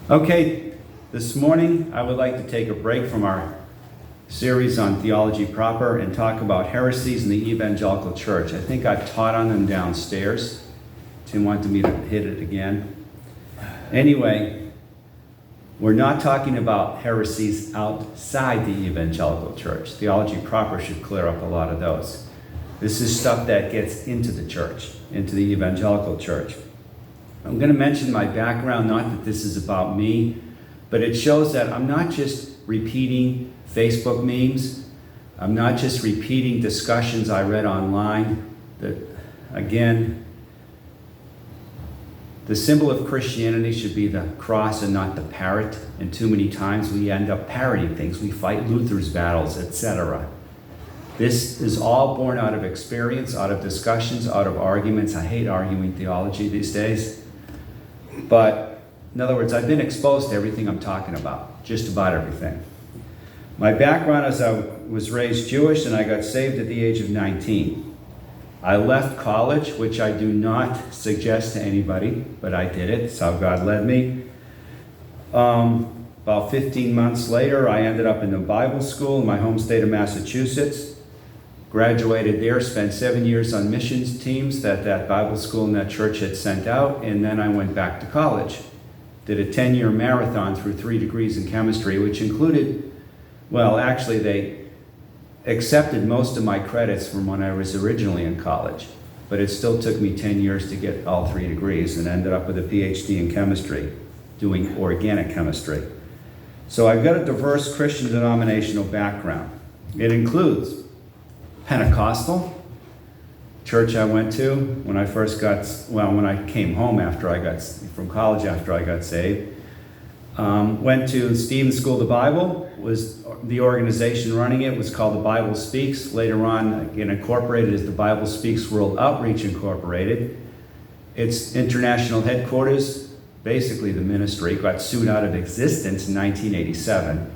Okay, this morning I would like to take a break from our series on theology proper and talk about heresies in the evangelical church. I think I've taught on them downstairs. Tim wanted me to hit it again. Anyway, we're not talking about heresies outside the evangelical church. Theology proper should clear up a lot of those. This is stuff that gets into the church, into the evangelical church. I'm going to mention my background, not that this is about me, but it shows that I'm not just repeating Facebook memes. I'm not just repeating discussions I read online. That, again, the symbol of Christianity should be the cross and not the parrot. And too many times we end up parroting things. We fight Luther's battles, etc. This is all born out of experience, out of discussions, out of arguments. I hate arguing theology these days. But in other words, I've been exposed to everything I'm talking about, just about everything. My background is I was raised Jewish and I got saved at the age of 19. I left college, which I do not suggest to anybody, but I did it. It's how God led me. About 15 months later, I ended up in the Bible school in my home state of Massachusetts. Graduated there, spent 7 years on missions teams that Bible school and that church had sent out, and then I went back to college. Did a 10-year marathon through 3 degrees in chemistry, which included, well, actually they accepted most of my credits from when I was originally in college, but it still took me 10 years to get all 3 degrees and ended up with a PhD in chemistry, doing organic chemistry. So I've got a diverse Christian denominational background. It includes Pentecostal, church I went to when I when I came home after I got from college after I got saved. Went to Stephen's School of the Bible, was the organization running it was called the Bible Speaks. Later on, again, incorporated as the Bible Speaks World Outreach Incorporated. Its international headquarters, basically the ministry, got sued out of existence in 1987.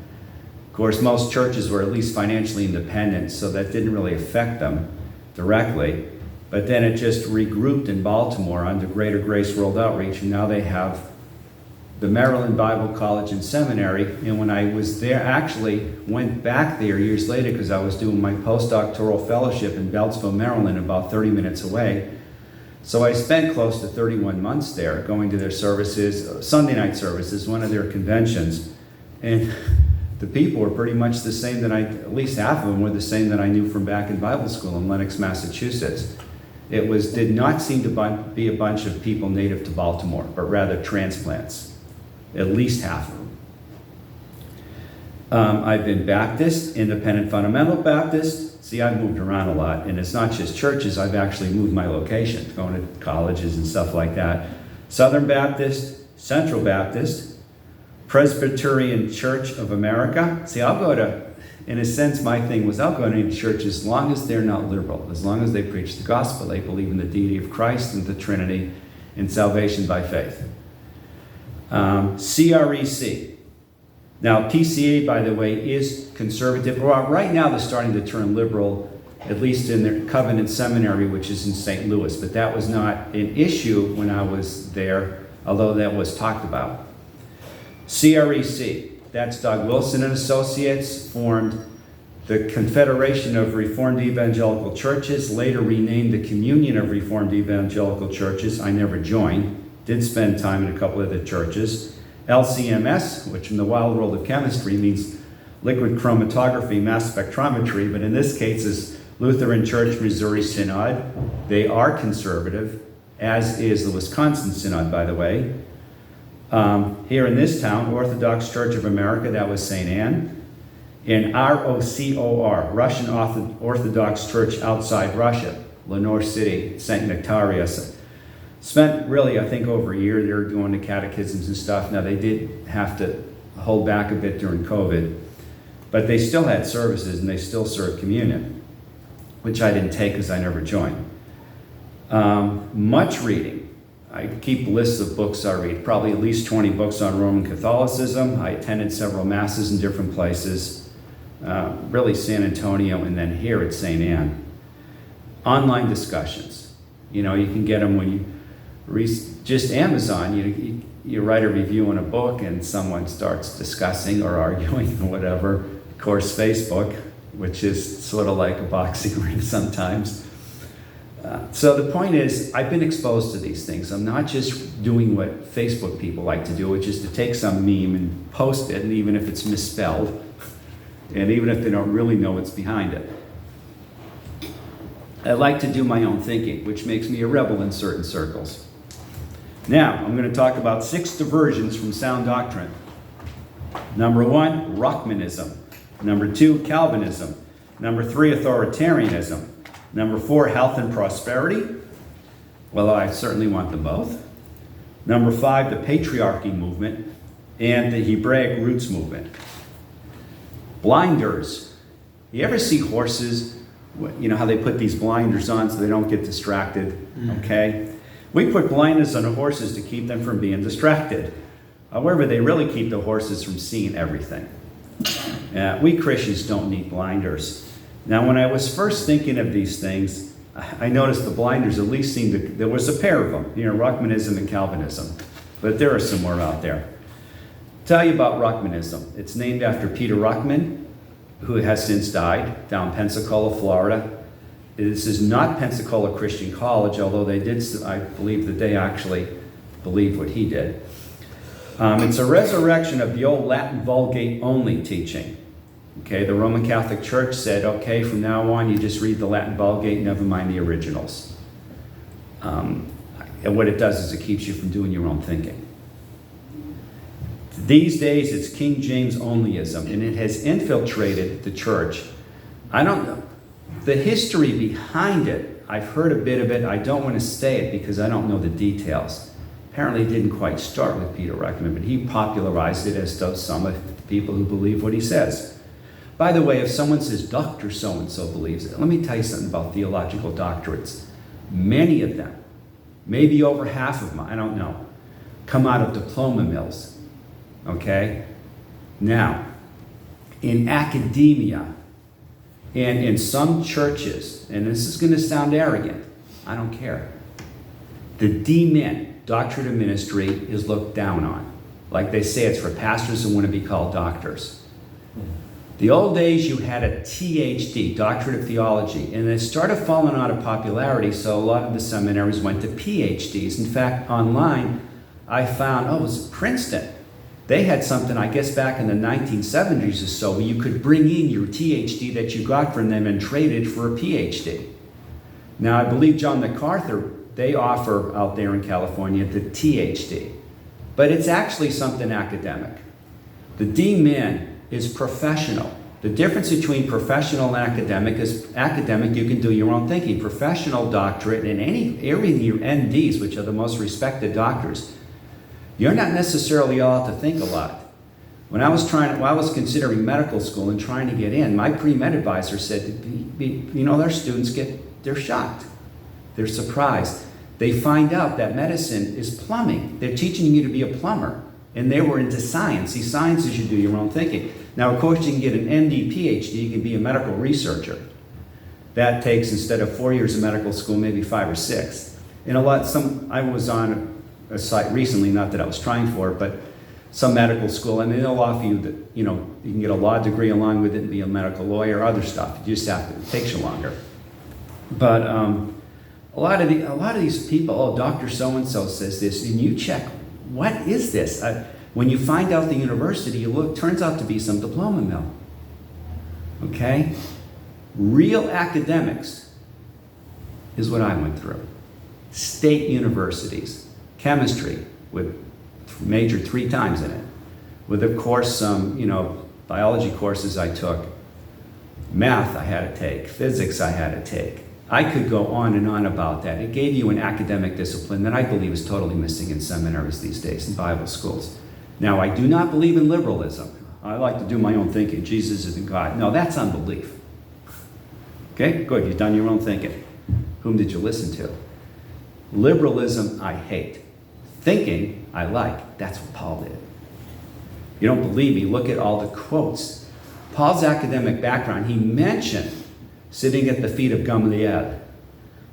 Of course, most churches were at least financially independent, so that didn't really affect them directly. But then it just regrouped in Baltimore under Greater Grace World Outreach, and now they have the Maryland Bible College and Seminary. And when I was there, actually went back there years later because I was doing my postdoctoral fellowship in Beltsville, Maryland, about 30 minutes away. So I spent close to 31 months there, going to their services, Sunday night services, one of their conventions. And the people were pretty much the same that at least half of them were the same that I knew from back in Bible school in Lenox, Massachusetts. It did not seem to be a bunch of people native to Baltimore, but rather transplants, at least half of them. I've been Baptist, Independent Fundamental Baptist. See, I've moved around a lot, and it's not just churches. I've actually moved my location, going to colleges and stuff like that. Southern Baptist, Central Baptist, Presbyterian Church of America. See, I'll go to, in a sense, my thing was I'll go to any church as long as they're not liberal, as long as they preach the gospel, they believe in the deity of Christ and the Trinity and salvation by faith. CREC. Now, PCA, by the way, is conservative. Well, right now they're starting to turn liberal, at least in their Covenant Seminary, which is in St. Louis, but that was not an issue when I was there, although that was talked about. CREC, that's Doug Wilson and Associates, formed the Confederation of Reformed Evangelical Churches, later renamed the Communion of Reformed Evangelical Churches. I never joined, did spend time in a couple of the churches. LCMS, which in the wild world of chemistry means liquid chromatography, mass spectrometry, but in this case is Lutheran Church Missouri Synod. They are conservative, as is the Wisconsin Synod, by the way. Here in this town, Orthodox Church of America, that was St. Anne. In ROCOR, Russian Orthodox Church outside Russia, Lenore City, St. Nectarius. Spent really, I think, over a year there doing the catechisms and stuff. Now, they did have to hold back a bit during COVID, but they still had services and they still served communion, which I didn't take because I never joined. Much reading. I keep lists of books I read, probably at least 20 books on Roman Catholicism. I attended several masses in different places, really San Antonio and then here at St. Anne. Online discussions. You know, you can get them when you Just Amazon, you write a review on a book and someone starts discussing or arguing or whatever. Of course, Facebook, which is sort of like a boxing ring sometimes. So the point is, I've been exposed to these things. I'm not just doing what Facebook people like to do, which is to take some meme and post it, and even if it's misspelled, and even if they don't really know what's behind it. I like to do my own thinking, which makes me a rebel in certain circles. Now, I'm going to talk about 6 diversions from sound doctrine. Number 1, Ruckmanism. Number 2, Calvinism. Number 3, Authoritarianism. Number 4, health and prosperity. Well, I certainly want them both. Number 5, the Patriarchy movement and the Hebraic Roots Movement. Blinders. You ever see horses, you know how they put these blinders on so they don't get distracted, okay? We put blinders on the horses to keep them from being distracted. However, they really keep the horses from seeing everything. We Christians don't need blinders. Now, when I was first thinking of these things, I noticed the blinders at least seemed to, there was a pair of them, Ruckmanism and Calvinism, but there are some more out there. Tell you about Ruckmanism. It's named after Peter Ruckman, who has since died, down Pensacola, Florida. This is not Pensacola Christian College, although they did, I believe that they actually believed what he did. It's a resurrection of the old Latin Vulgate only teaching. Okay, the Roman Catholic Church said, okay, from now on you just read the Latin Vulgate, never mind the originals. And what it does is it keeps you from doing your own thinking. These days it's King James onlyism, and it has infiltrated the church. I don't know. The history behind it, I've heard a bit of it. I don't want to say it because I don't know the details. Apparently it didn't quite start with Peter Ruckman, but he popularized it, as does some of the people who believe what he says. By the way, if someone says Dr. So-and-so believes it, let me tell you something about theological doctorates. Many of them, maybe over half of them, I don't know, come out of diploma mills. Okay? Now, in academia and in some churches, and this is going to sound arrogant, I don't care. The D-Min, doctorate of ministry, is looked down on. Like they say, it's for pastors who want to be called doctors. The old days, you had a THD, Doctorate of Theology, and it started falling out of popularity, so a lot of the seminaries went to PhDs. In fact, online, I found, it was Princeton. They had something, I guess, back in the 1970s or so, where you could bring in your THD that you got from them and trade it for a PhD. Now, I believe John MacArthur, they offer out there in California the THD, but it's actually something academic. The D-Min is professional. The difference between professional and academic is academic, you can do your own thinking. Professional doctorate in any area, your NDs, which are the most respected doctors, you're not necessarily allowed to think a lot. When I was considering medical school and trying to get in, my pre-med advisor said, their students they're shocked. They're surprised. They find out that medicine is plumbing. They're teaching you to be a plumber. And they were into science. See, science is you do your own thinking. Now, of course, you can get an MD, PhD, you can be a medical researcher. That takes, instead of 4 years of medical school, maybe 5 or 6. And I was on a site recently, not that I was trying for it, but some medical school, and they'll offer you that, you can get a law degree along with it and be a medical lawyer, other stuff. You just have to, it takes you longer. But a lot of these people, Dr. So-and-so says this, and you check, what is this? When you find out the university, you look, turns out to be some diploma mill. Okay? Real academics is what I went through. State universities. Chemistry, with majored 3 times in it. With, of course, some, biology courses I took. Math I had to take. Physics I had to take. I could go on and on about that. It gave you an academic discipline that I believe is totally missing in seminaries these days, in Bible schools. Now, I do not believe in liberalism. I like to do my own thinking. Jesus isn't God. No, that's unbelief. Okay, good. You've done your own thinking. Whom did you listen to? Liberalism, I hate. Thinking, I like. That's what Paul did. You don't believe me? Look at all the quotes. Paul's academic background, he mentioned sitting at the feet of Gamaliel.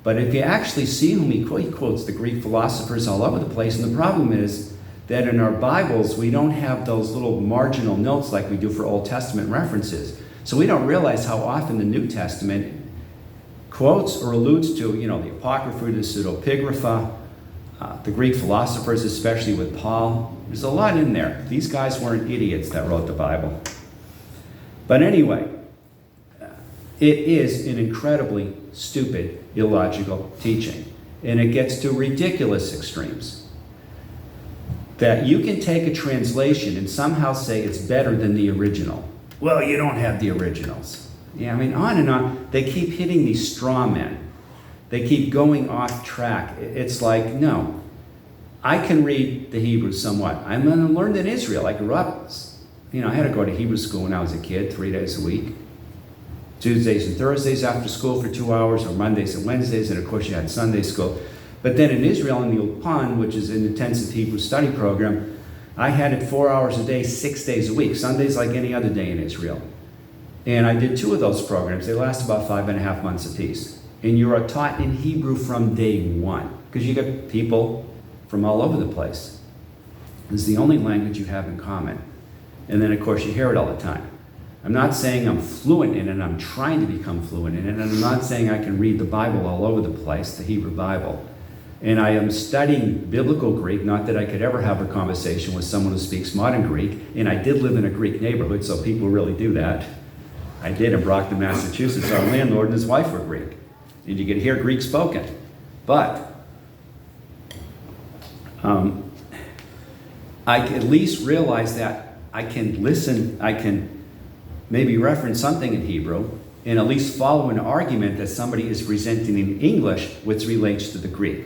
But if you actually see whom he quotes the Greek philosophers all over the place. And the problem is that in our Bibles, we don't have those little marginal notes like we do for Old Testament references. So we don't realize how often the New Testament quotes or alludes to, the Apocrypha, the Pseudepigrapha, the Greek philosophers, especially with Paul. There's a lot in there. These guys weren't idiots that wrote the Bible. But anyway, it is an incredibly stupid, illogical teaching. And it gets to ridiculous extremes. That you can take a translation and somehow say it's better than the original. Well, you don't have the originals. Yeah, on and on. They keep hitting these straw men. They keep going off track. It's like, no. I can read the Hebrew somewhat. I'm going to learn in Israel. I grew up, I had to go to Hebrew school when I was a kid, 3 days a week. Tuesdays and Thursdays after school for 2 hours, or Mondays and Wednesdays, and of course you had Sunday school. But then in Israel, in the Ulpan, which is an intensive Hebrew study program, I had it 4 hours a day, 6 days a week. Sundays like any other day in Israel. And I did 2 of those programs. They last about 5.5 months apiece. And you are taught in Hebrew from day one, because you get people from all over the place. It's the only language you have in common. And then, of course, you hear it all the time. I'm not saying I'm fluent in it. I'm trying to become fluent in it. And I'm not saying I can read the Bible all over the place, the Hebrew Bible. And I am studying biblical Greek, not that I could ever have a conversation with someone who speaks modern Greek. And I did live in a Greek neighborhood, so people really do that. I did in Brockton, Massachusetts. Our landlord and his wife were Greek. And you could hear Greek spoken. But I at least realize that I can listen, I can maybe reference something in Hebrew, and at least follow an argument that somebody is presenting in English which relates to the Greek.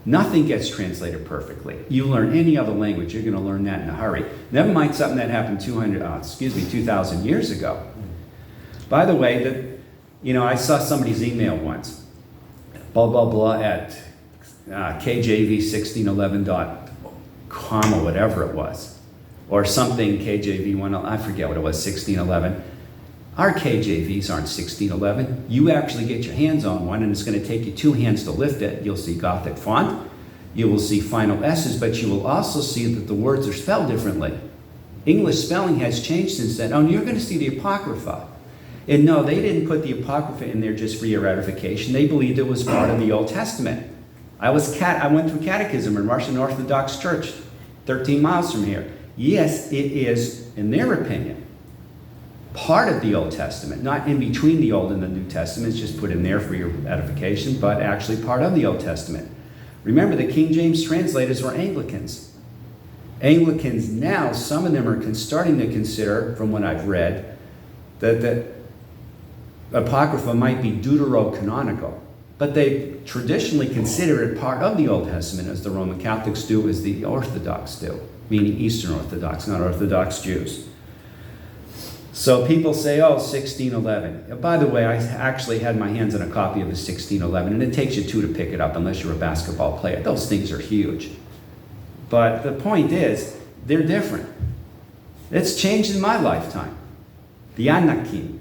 Nothing gets translated perfectly. You learn any other language, you're going to learn that in a hurry. Never mind something that happened 2,000 years ago. By the way, I saw somebody's email once, blah, blah, blah, at KJV1611.com or whatever it was, or something KJV1, I forget what it was, 1611. Our KJVs aren't 1611. You actually get your hands on one, and it's going to take you 2 hands to lift it. You'll see Gothic font, you will see final S's, but you will also see that the words are spelled differently. English spelling has changed since then. Oh, and you're going to see the Apocrypha. And no, they didn't put the Apocrypha in there just for your edification. They believed it was part of the Old Testament. I went through catechism in Russian Orthodox Church, 13 miles from here. Yes, it is, in their opinion, part of the Old Testament, not in between the Old and the New Testament. It's just put in there for your edification, but actually part of the Old Testament. Remember, the King James translators were Anglicans. Anglicans now, some of them are starting to consider, from what I've read, that the Apocrypha might be deuterocanonical. But they traditionally consider it part of the Old Testament, as the Roman Catholics do, as the Orthodox do, meaning Eastern Orthodox, not Orthodox Jews. So people say, 1611. By the way, I actually had my hands on a copy of the 1611, and it takes you 2 to pick it up unless you're a basketball player. Those things are huge. But the point is, they're different. It's changed in my lifetime. The Anakim.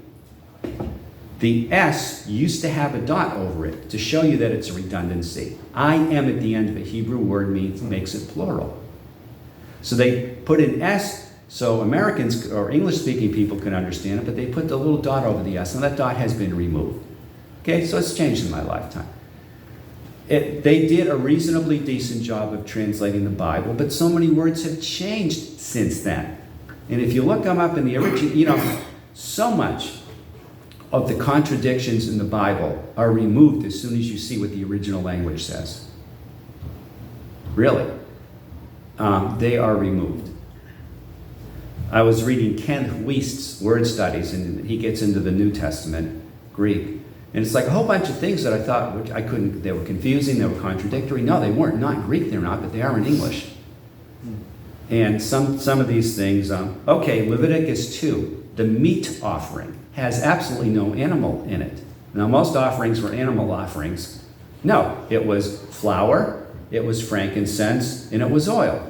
The S used to have a dot over it to show you that it's a redundancy. I am at the end of a Hebrew word makes it plural. So they put an S so Americans or English-speaking people can understand it, but they put the little dot over the S, and that dot has been removed. Okay, so it's changed in my lifetime. They did a reasonably decent job of translating the Bible, but so many words have changed since then. And if you look them up in the original, so much of the contradictions in the Bible are removed as soon as you see what the original language says. Really. They are removed. I was reading Ken Huist's word studies, and he gets into the New Testament, Greek. And it's like a whole bunch of things that I thought they were confusing, they were contradictory. No, they weren't. Not in Greek, they're not, but they are in English. And some of these things, Leviticus 2, the meat offering has absolutely no animal in it. Now, most offerings were animal offerings. No, it was flour, it was frankincense, and it was oil.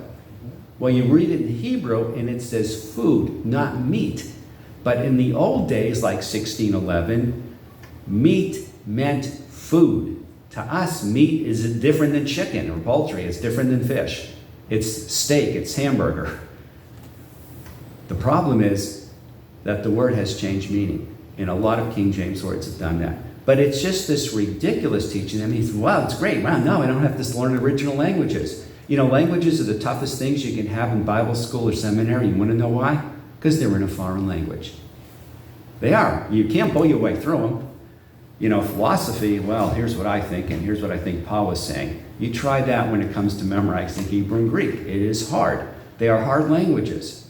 Well, you read it in Hebrew, and it says food, not meat. But in the old days, like 1611, meat meant food. To us, meat is different than chicken or poultry. It's different than fish. It's steak, it's hamburger. The problem is that the word has changed meaning, and a lot of King James words have done that. But it's just this ridiculous teaching. I mean, wow, it's great. Wow, no, I don't have to learn original languages. You know, languages are the toughest things you can have in Bible school or seminary. You want to know why? Because they're in a foreign language. They are. You can't pull your way through them. You know, philosophy, well, here's what I think, and here's what I think Paul was saying. You try that when it comes to memorizing Hebrew and Greek. It is hard. They are hard languages.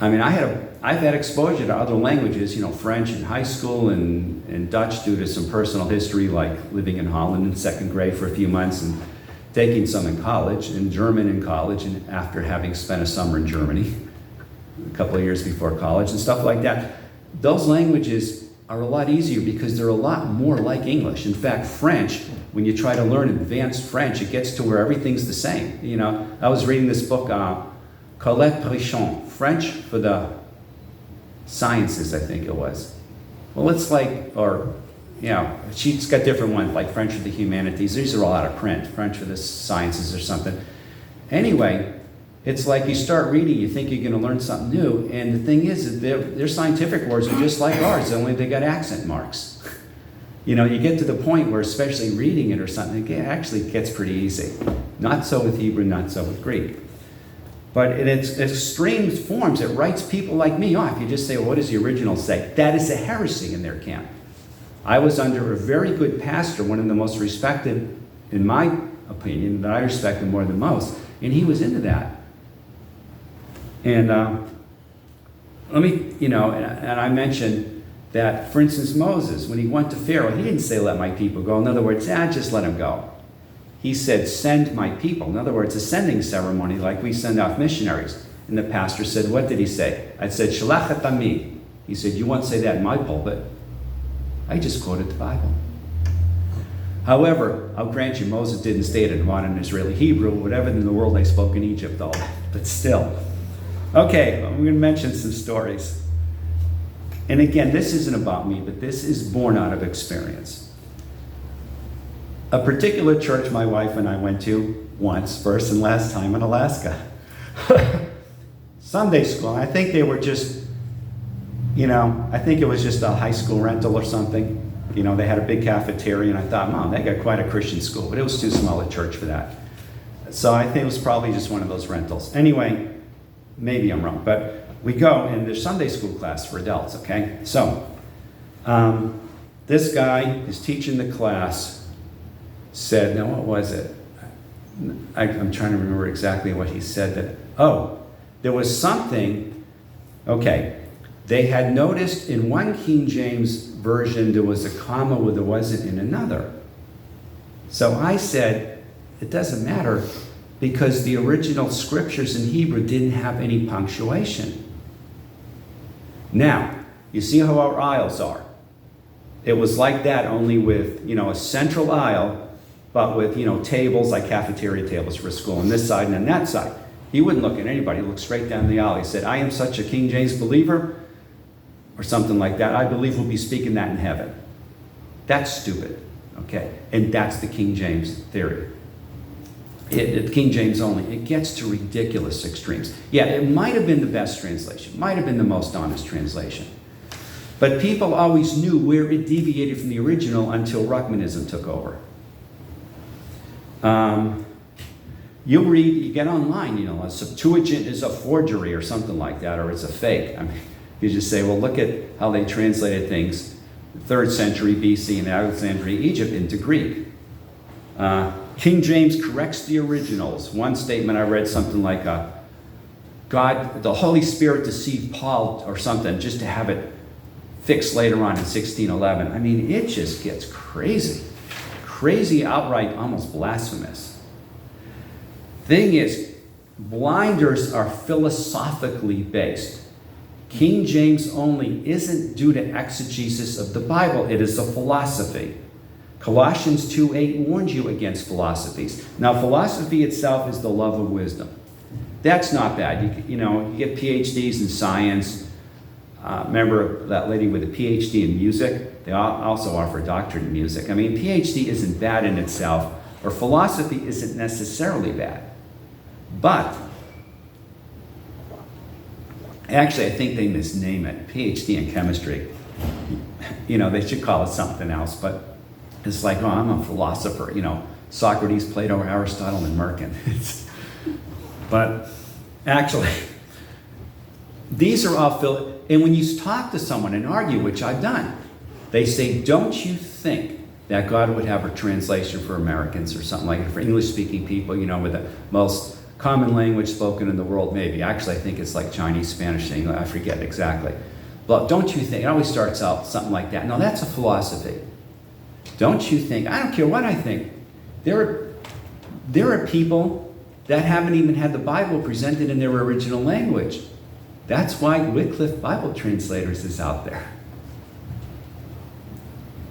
I mean, I've had exposure to other languages, you know, French in high school and Dutch due to some personal history, like living in Holland in second grade for a few months and taking some in college, and German in college, and after having spent a summer in Germany a couple of years before college and stuff like that. Those languages are a lot easier because they're a lot more like English. In fact, French, when you try to learn advanced French, it gets to where everything's the same. You know, I was reading this book, Colette Prichon, French for the Sciences, I think it was. Well, it's like, or, you know, she's got different ones, like French for the Humanities. These are all out of print, French for the Sciences or something. Anyway, it's like you start reading, you think you're going to learn something new, and the thing is that their scientific words are just like ours, only they got accent marks. You know, you get to the point where, especially reading it or something, it actually gets pretty easy. Not so with Hebrew, not so with Greek. But in its extreme forms, it writes people like me off. You just say, well, what does the original say? That is a heresy in their camp. I was under a very good pastor, one of the most respected, in my opinion, that I respect him more than most, and he was into that. And let me, you know, and I mentioned that, for instance, Moses, when he went to Pharaoh, he didn't say, let my people go. In other words, just let him go. He said, send my people. In other words, a sending ceremony like we send off missionaries. And the pastor said, what did he say? I said, Shalach et ami. He said, you won't say that in my pulpit. I just quoted the Bible. However, I'll grant you, Moses didn't state it in modern Israeli Hebrew, whatever in the world they spoke in Egypt, though. But still. Okay, I'm going to mention some stories. And again, this isn't about me, but this is born out of experience. A particular church my wife and I went to once, first and last time in Alaska. Sunday school. I think they were just, you know, I think it was just a high school rental or something. You know, they had a big cafeteria, and I thought, Mom, they got quite a Christian school, but it was too small a church for that. So I think it was probably just one of those rentals. Anyway, maybe I'm wrong, but we go, and there's Sunday school class for adults, okay? So, this guy is teaching the class, said, now what was it? I'm trying to remember exactly what he said. There was something, okay, they had noticed in one King James version there was a comma where there wasn't in another. So I said, it doesn't matter because the original scriptures in Hebrew didn't have any punctuation. Now, you see how our aisles are. It was like that, only with, you know, a central aisle, but with, you know, tables like cafeteria tables for school on this side and on that side. He wouldn't look at anybody. He looked straight down the aisle. He said, I am such a King James believer, or something like that. I believe we'll be speaking that in heaven. That's stupid, okay? And that's the King James theory. King James only. It gets to ridiculous extremes. Yeah, it might have been the best translation, might have been the most honest translation. But people always knew where it deviated from the original until Ruckmanism took over. You read, you get online, you know, a Septuagint is a forgery or something like that, or it's a fake. I mean, you just say, well, look at how they translated things 3rd century BC in Alexandria, Egypt into Greek. King James corrects the originals. One statement I read something like, God, the Holy Spirit deceived Paul or something just to have it fixed later on in 1611. I mean, it just gets crazy. Crazy, outright, almost blasphemous. Thing is, blinders are philosophically based. King James only isn't due to exegesis of the Bible. It is a philosophy. Colossians 2:8 warns you against philosophies. Now, philosophy itself is the love of wisdom. That's not bad. You know, you get PhDs in science. Remember that lady with a PhD in music? They also offer doctorate in music. I mean, PhD isn't bad in itself, or philosophy isn't necessarily bad. But actually, I think they misname it, PhD in chemistry. They should call it something else, but it's like, oh, I'm a philosopher, Socrates, Plato, Aristotle, and Merkin. But actually, these are all filled, and when you talk to someone and argue, which I've done, they say, don't you think that God would have a translation for Americans or something like it, for English-speaking people, with the most common language spoken in the world, maybe. Actually, I think it's like Chinese, Spanish, English, I forget exactly. But don't you think, it always starts out something like that. No, that's a philosophy. Don't you think, I don't care what I think, there are people that haven't even had the Bible presented in their original language. That's why Wycliffe Bible Translators is out there.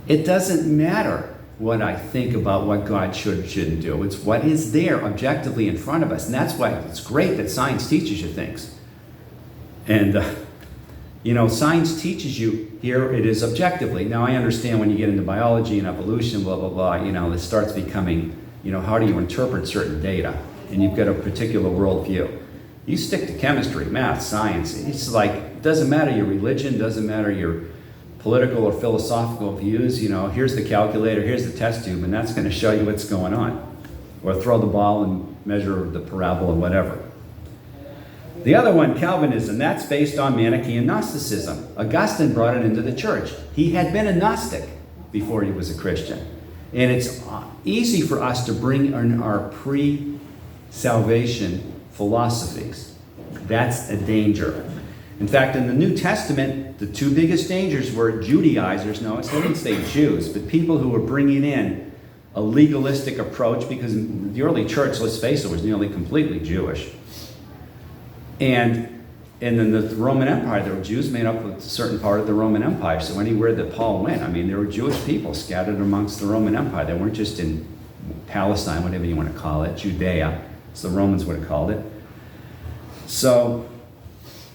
It doesn't matter what I think about what God should or shouldn't do. It's what is there objectively in front of us. And that's why it's great that science teaches you things. And, science teaches you, here it is objectively. Now, I understand when you get into biology and evolution, blah, blah, blah, it starts becoming, how do you interpret certain data? And you've got a particular worldview. You stick to chemistry, math, science. It's like, it doesn't matter your religion, doesn't matter your political or philosophical views. Here's the calculator, here's the test tube, and that's going to show you what's going on. Or throw the ball and measure the parabola, whatever. The other one, Calvinism, that's based on Manichaean Gnosticism. Augustine brought it into the church. He had been a Gnostic before he was a Christian. And it's easy for us to bring in our pre-salvation philosophies. That's a danger. In fact, in the New Testament, the two biggest dangers were Judaizers. No, they didn't say Jews, but people who were bringing in a legalistic approach, because the early church, let's face it, was nearly completely Jewish. And then the Roman Empire, there were Jews made up of a certain part of the Roman Empire. So anywhere that Paul went, there were Jewish people scattered amongst the Roman Empire. They weren't just in Palestine, whatever you want to call it, Judea, as the Romans would have called it. So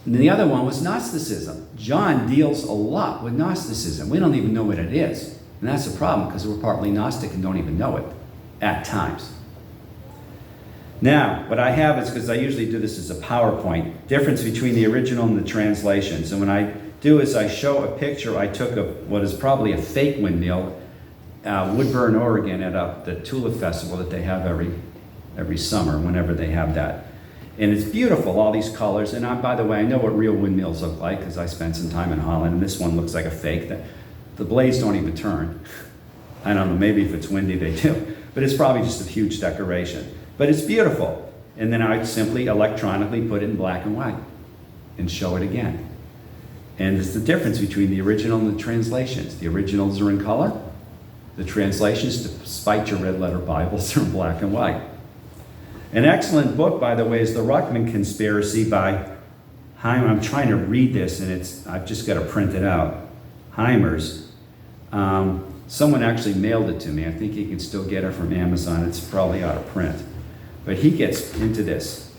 the other one was Gnosticism. John deals a lot with Gnosticism. We don't even know what it is. And that's the problem, because we're partly Gnostic and don't even know it at times. Now, what I have is, because I usually do this as a PowerPoint, difference between the original and the translations. And what I do is I show a picture I took of what is probably a fake windmill, Woodburn, Oregon, at the Tulip Festival that they have every summer, whenever they have that. And it's beautiful, all these colors. And by the way, I know what real windmills look like, because I spent some time in Holland, and this one looks like a fake. The blades don't even turn. I don't know, maybe if it's windy they do. But it's probably just a huge decoration. But it's beautiful. And then I simply electronically put it in black and white and show it again. And it's the difference between the original and the translations. The originals are in color. The translations, despite your red letter Bibles, are in black and white. An excellent book, by the way, is The Ruckman Conspiracy by Heim. I'm trying to read this, and I've just got to print it out. Heimers. Someone actually mailed it to me. I think you can still get it from Amazon. It's probably out of print. But he gets into this.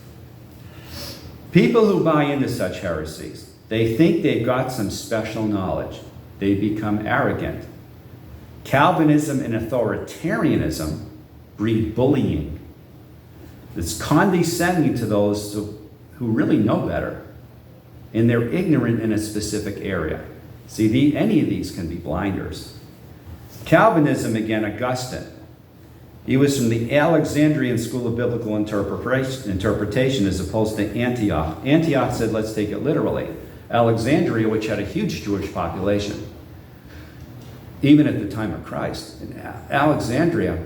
People who buy into such heresies, they think they've got some special knowledge. They become arrogant. Calvinism and authoritarianism breed bullying. It's condescending to those who really know better, and they're ignorant in a specific area. See, any of these can be blinders. Calvinism, again, Augustine. He was from the Alexandrian school of biblical interpretation as opposed to Antioch. Antioch said, let's take it literally. Alexandria, which had a huge Jewish population, even at the time of Christ. In Alexandria,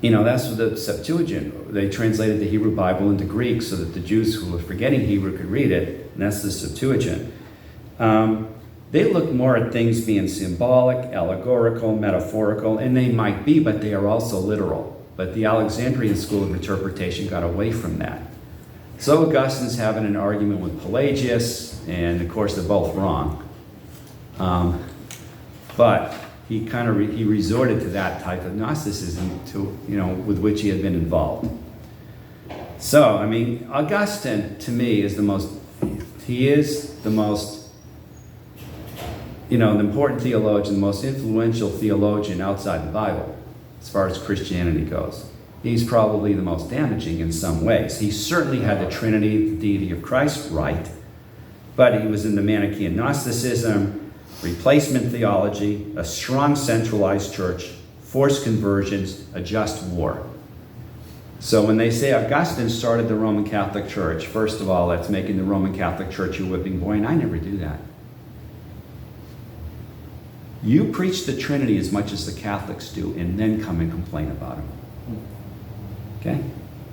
that's what the Septuagint. They translated the Hebrew Bible into Greek so that the Jews who were forgetting Hebrew could read it, and that's the Septuagint. They look more at things being symbolic, allegorical, metaphorical, and they might be, but they are also literal. But the Alexandrian school of interpretation got away from that. So Augustine's having an argument with Pelagius, and of course they're both wrong. But he he resorted to that type of Gnosticism with which he had been involved. So, Augustine, to me, is the most the important theologian, the most influential theologian outside the Bible, as far as Christianity goes. He's probably the most damaging in some ways. He certainly had the Trinity, the deity of Christ, right, but he was in the Manichaean Gnosticism, replacement theology, a strong centralized church, forced conversions, a just war. So when they say Augustine started the Roman Catholic Church, first of all, that's making the Roman Catholic Church a whipping boy, and I never do that. You preach the Trinity as much as the Catholics do, and then come and complain about it. Okay?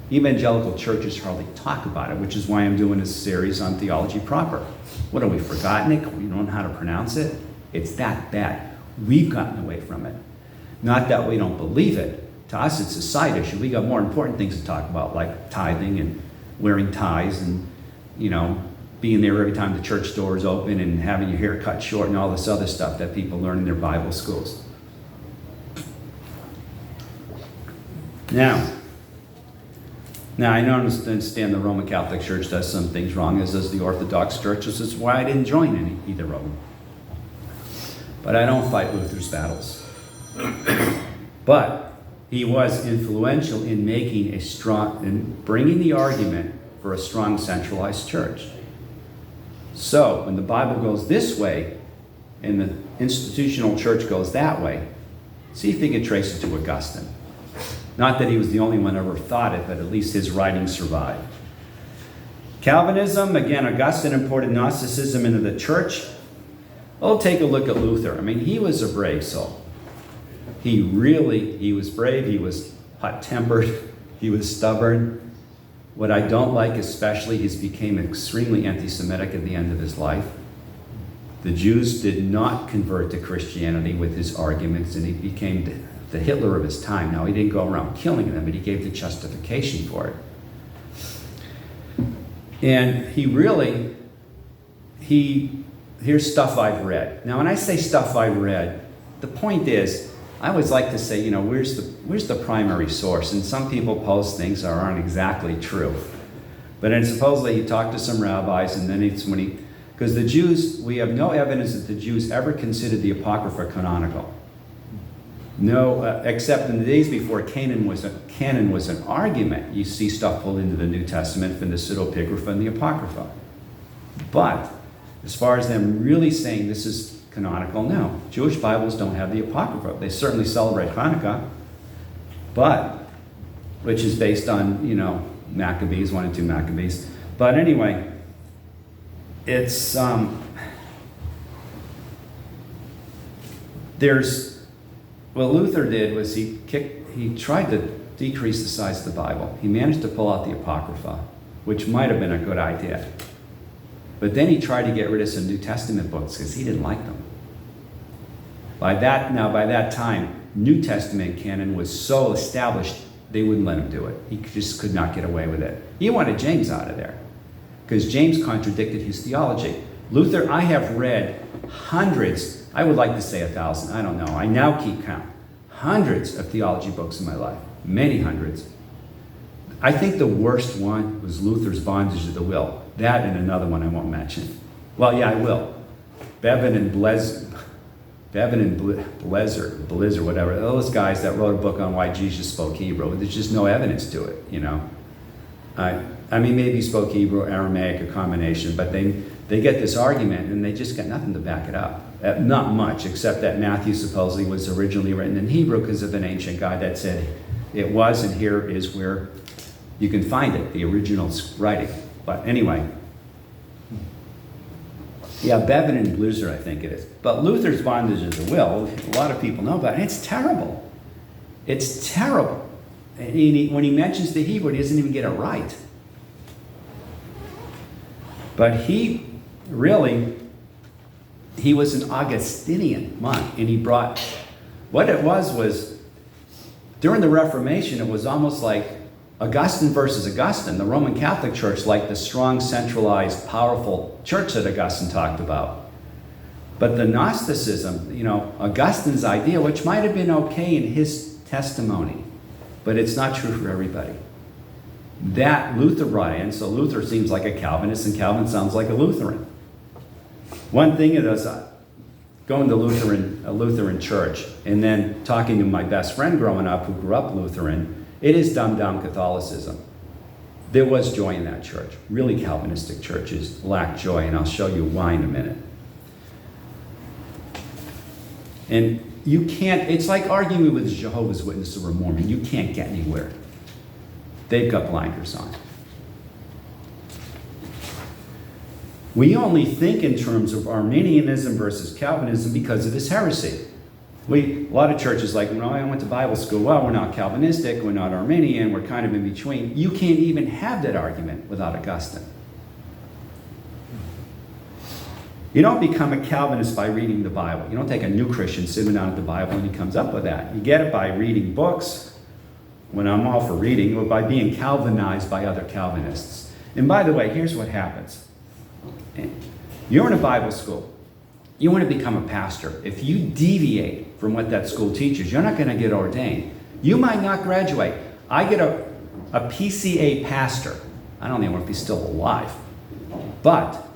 Evangelical churches hardly talk about it, which is why I'm doing this series on theology proper. What, have we forgotten it? We don't know how to pronounce it? It's that bad. We've gotten away from it. Not that we don't believe it. To us, it's a side issue. We got more important things to talk about, like tithing and wearing ties and, being there every time the church door is open and having your hair cut short and all this other stuff that people learn in their Bible schools. Now I don't understand the Roman Catholic Church does some things wrong, as does the Orthodox Church. This is why I didn't join either of them. But I don't fight Luther's battles. But he was influential in making in bringing the argument for a strong centralized church. So when the Bible goes this way and the institutional church goes that way, see if you can trace it to Augustine. Not that he was the only one who ever thought it, but at least his writings survive. Calvinism, again, Augustine imported Gnosticism into the church. Well, take a look at Luther. He was a brave soul. He was brave, he was hot-tempered, he was stubborn. What I don't like especially, he became extremely anti-Semitic at the end of his life. The Jews did not convert to Christianity with his arguments, and he became the Hitler of his time. Now, he didn't go around killing them, but he gave the justification for it. And here's stuff I've read. Now, when I say stuff I've read, the point is, I always like to say, where's the primary source? And some people post things that aren't exactly true. But then supposedly he talked to some rabbis, and then because the Jews, we have no evidence that the Jews ever considered the Apocrypha canonical. No, except in the days before canon was an argument. You see stuff pulled into the New Testament from the Pseudepigrapha and the Apocrypha. But as far as them really saying this is canonical, no. Jewish Bibles don't have the Apocrypha. They certainly celebrate Hanukkah, which is based on, Maccabees, 1 and 2 Maccabees. But anyway, it's, what Luther did was he tried to decrease the size of the Bible. He managed to pull out the Apocrypha, which might have been a good idea. But then he tried to get rid of some New Testament books because he didn't like them. By that time, New Testament canon was so established, they wouldn't let him do it. He just could not get away with it. He wanted James out of there because James contradicted his theology. Luther, I have read hundreds, I would like to say 1,000, I don't know. I now keep count. Hundreds of theology books in my life, many hundreds. I think the worst one was Luther's Bondage of the Will. That and another one I won't mention. Well, yeah, I will. Bevan and Blizzard, whatever, those guys that wrote a book on why Jesus spoke Hebrew. There's just no evidence to it, maybe he spoke Hebrew, Aramaic, a combination, but they get this argument and they just got nothing to back it up. Not much, except that Matthew supposedly was originally written in Hebrew because of an ancient guy that said it was, and here is where you can find it, the original writing. But anyway, yeah, Bevan and Blizzard, I think it is. But Luther's Bondage of the Will, a lot of people know about it. It's terrible. It's terrible. And when he mentions the Hebrew, he doesn't even get it right. But he was an Augustinian monk, and he brought, what it was during the Reformation, it was almost like Augustine versus Augustine. The Roman Catholic Church liked the strong, centralized, powerful church that Augustine talked about. But the Gnosticism, Augustine's idea, which might have been okay in his testimony, but it's not true for everybody. That Luther brought in, so Luther seems like a Calvinist, and Calvin sounds like a Lutheran. One thing it is, going to a Lutheran church and then talking to my best friend growing up who grew up Lutheran, it is dumbed down Catholicism. There was joy in that church. Really Calvinistic churches lack joy, and I'll show you why in a minute. And you can't, it's like arguing with a Jehovah's Witness or a Mormon. You can't get anywhere. They've got blinders on. We only think in terms of Arminianism versus Calvinism because of this heresy. A lot of churches like, well, I went to Bible school. Well, we're not Calvinistic, we're not Arminian, we're kind of in between. You can't even have that argument without Augustine. You don't become a Calvinist by reading the Bible. You don't take a new Christian sitting down at the Bible and he comes up with that. You get it by reading books, when I'm all for reading, or by being Calvinized by other Calvinists. And by the way, here's what happens. You're in a Bible school. You want to become a pastor. If you deviate from what that school teaches, you're not going to get ordained. You might not graduate. I get a PCA pastor. I don't even know if he's still alive. But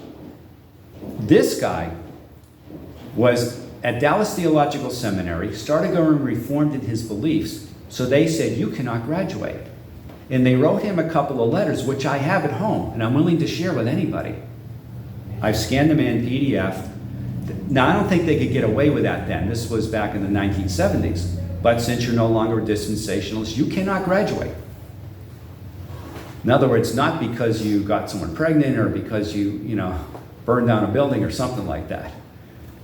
this guy was at Dallas Theological Seminary, started going reformed in his beliefs, so they said, you cannot graduate. And they wrote him a couple of letters, which I have at home, and I'm willing to share with anybody. I've scanned them in PDF. Now, I don't think they could get away with that then. This was back in the 1970s. But since you're no longer a dispensationalist, you cannot graduate. In other words, not because you got someone pregnant or because you burned down a building or something like that.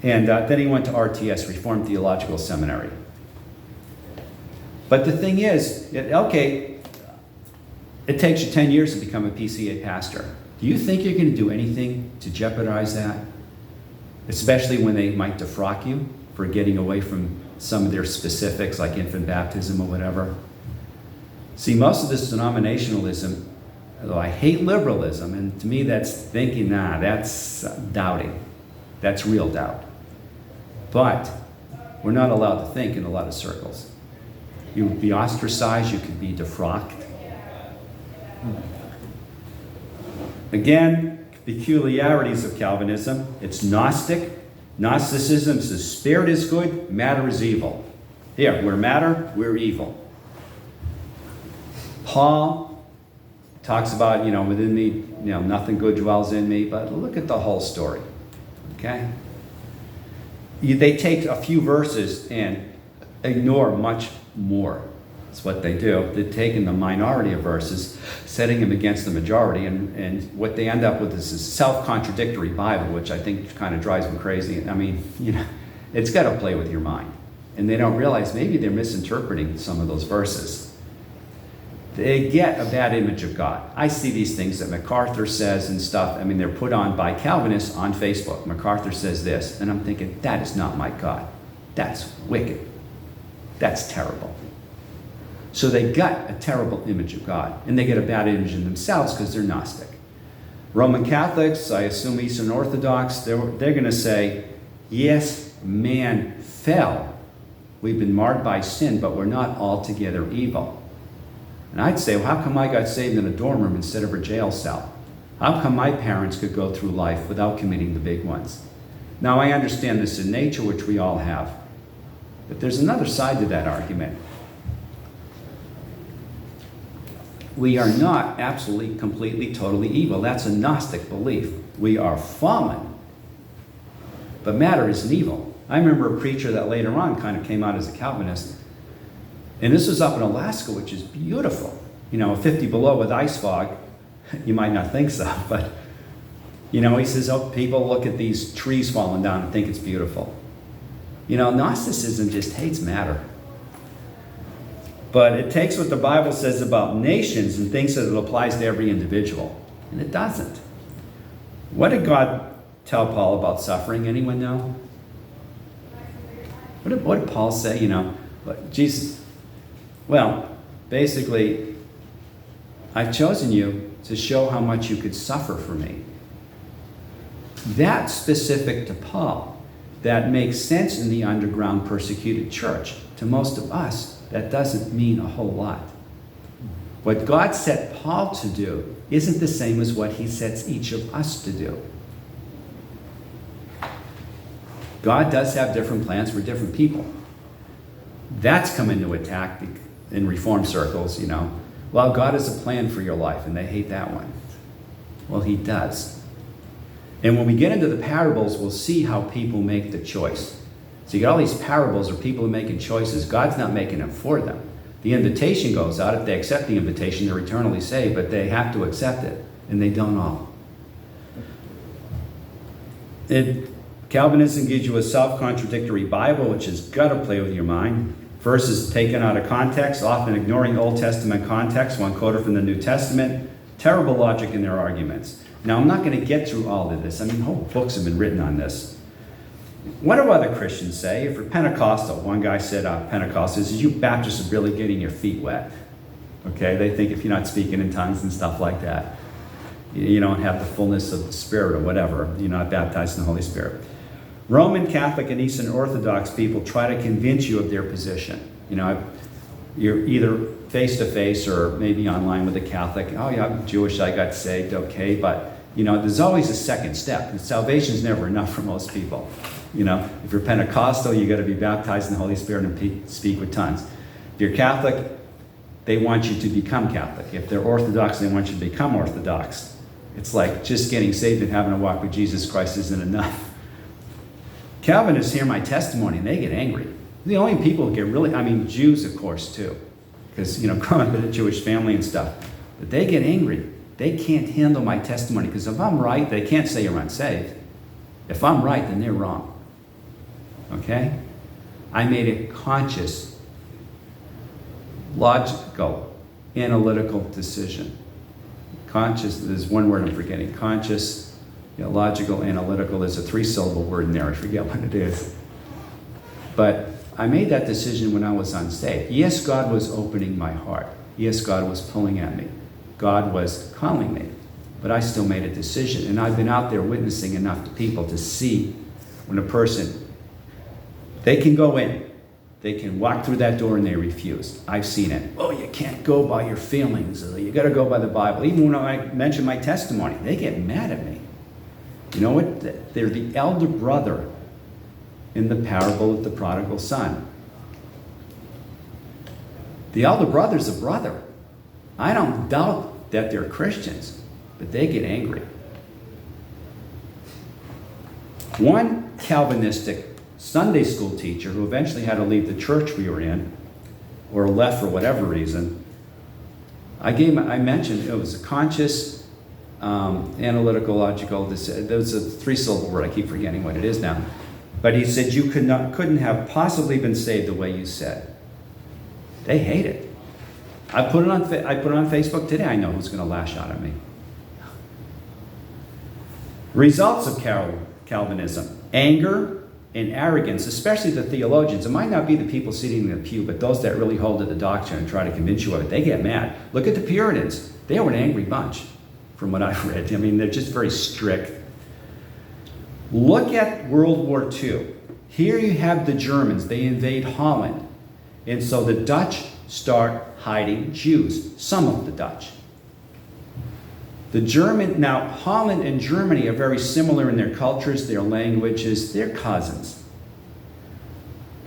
And then he went to RTS, Reformed Theological Seminary. But the thing is, it takes you 10 years to become a PCA pastor. Do you think you're going to do anything to jeopardize that? Especially when they might defrock you for getting away from some of their specifics like infant baptism or whatever. See, most of this denominationalism, although I hate liberalism, and to me that's thinking, that's doubting. That's real doubt. But we're not allowed to think in a lot of circles. You would be ostracized, you could be defrocked. Again, peculiarities of Calvinism. It's Gnostic. Gnosticism says spirit is good, matter is evil. Here, we're matter, we're evil. Paul talks about, within me, nothing good dwells in me, but look at the whole story, okay? They take a few verses and ignore much more. That's what they do. They're taking the minority of verses, setting them against the majority, and what they end up with is a self-contradictory Bible, which I think kind of drives them crazy. I mean, it's got to play with your mind. And they don't realize maybe they're misinterpreting some of those verses. They get a bad image of God. I see these things that MacArthur says and stuff. I mean, they're put on by Calvinists on Facebook. MacArthur says this, and I'm thinking, that is not my God. That's wicked. That's terrible. So they got a terrible image of God, and they get a bad image in themselves because they're Gnostic. Roman Catholics, I assume Eastern Orthodox, they're going to say, yes, man fell. We've been marred by sin, but we're not altogether evil. And I'd say, well, how come I got saved in a dorm room instead of a jail cell? How come my parents could go through life without committing the big ones? Now, I understand this in nature, which we all have. But there's another side to that argument. We are not absolutely, completely, totally evil. That's a Gnostic belief. We are fallen. But matter isn't evil. I remember a preacher that later on kind of came out as a Calvinist. And this was up in Alaska, which is beautiful. 50 below with ice fog. You might not think so, but, he says, people look at these trees falling down and think it's beautiful. Gnosticism just hates matter. But it takes what the Bible says about nations and thinks that it applies to every individual. And it doesn't. What did God tell Paul about suffering? Anyone know? What did Paul say? Jesus, basically, I've chosen you to show how much you could suffer for me. That's specific to Paul. That makes sense in the underground persecuted church. To most of us, that doesn't mean a whole lot. What God set Paul to do isn't the same as what he sets each of us to do. God does have different plans for different people. That's come into attack in Reform circles, Well, God has a plan for your life, and they hate that one. Well, he does. And when we get into the parables, we'll see how people make the choice. So you got all these parables where people are making choices. God's not making them for them. The invitation goes out. If they accept the invitation, they're eternally saved, but they have to accept it, and they don't all. Calvinism gives you a self-contradictory Bible, which has got to play with your mind. Verses taken out of context, often ignoring Old Testament context. One quoted from the New Testament. Terrible logic in their arguments. Now, I'm not going to get through all of this. Whole books have been written on this. What do other Christians say? If you're Pentecostal, one guy said Pentecostal says, you Baptists are really getting your feet wet. Okay, they think if you're not speaking in tongues and stuff like that, you don't have the fullness of the Spirit or whatever. You're not baptized in the Holy Spirit. Roman Catholic and Eastern Orthodox people try to convince you of their position. You're either face-to-face or maybe online with a Catholic. Oh, yeah, I'm Jewish, I got saved, okay. But, there's always a second step. And salvation is never enough for most people. If you're Pentecostal, you got to be baptized in the Holy Spirit and speak with tongues. If you're Catholic, they want you to become Catholic. If they're Orthodox, they want you to become Orthodox. It's like just getting saved and having a walk with Jesus Christ isn't enough. Calvinists hear my testimony and they get angry. The only people who get really, Jews, of course, too. Because, growing up in a Jewish family and stuff. But they get angry. They can't handle my testimony. Because if I'm right, they can't say you're unsaved. If I'm right, then they're wrong. Okay? I made a conscious, logical, analytical decision. Conscious, there's one word I'm forgetting. Conscious, logical, analytical. There's a 3-syllable word in there. I forget what it is. But I made that decision when I was unsaved. Yes, God was opening my heart. Yes, God was pulling at me. God was calling me. But I still made a decision. And I've been out there witnessing enough to people to see when a person, they can go in. They can walk through that door and they refuse. I've seen it. Oh, you can't go by your feelings. You got to go by the Bible. Even when I mention my testimony, they get mad at me. You know what? They're the elder brother in the parable of the prodigal son. The elder brother's a brother. I don't doubt that they're Christians, but they get angry. One Calvinistic Sunday school teacher who eventually had to leave the church we were in, or left for whatever reason, I mentioned it was a conscious, analytical, logical. There was a 3-syllable word. I keep forgetting what it is now. But he said you couldn't have possibly been saved the way you said. They hate it. I put it on Facebook today. I know who's going to lash out at me. Results of Calvinism: anger and arrogance, especially the theologians. It might not be the people sitting in the pew, but those that really hold to the doctrine and try to convince you of it. They get mad. Look at the Puritans. They were an angry bunch, from what I've read. They're just very strict. Look at World War II. Here you have the Germans. They invade Holland. And so the Dutch start hiding Jews, some of the Dutch. Now, Holland and Germany are very similar in their cultures, their languages, they're cousins.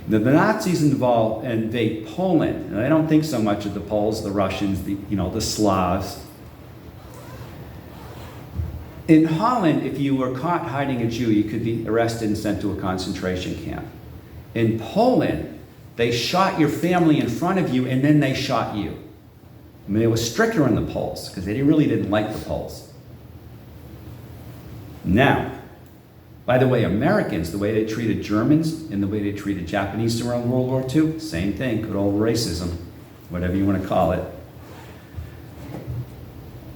The Nazis invade Poland, and I don't think so much of the Poles, the Russians, the Slavs. In Holland, if you were caught hiding a Jew, you could be arrested and sent to a concentration camp. In Poland, they shot your family in front of you, and then they shot you. They were stricter on the Poles, because they really didn't like the Poles. Now, by the way, Americans, the way they treated Germans and the way they treated Japanese around World War II, same thing, good old racism, whatever you want to call it.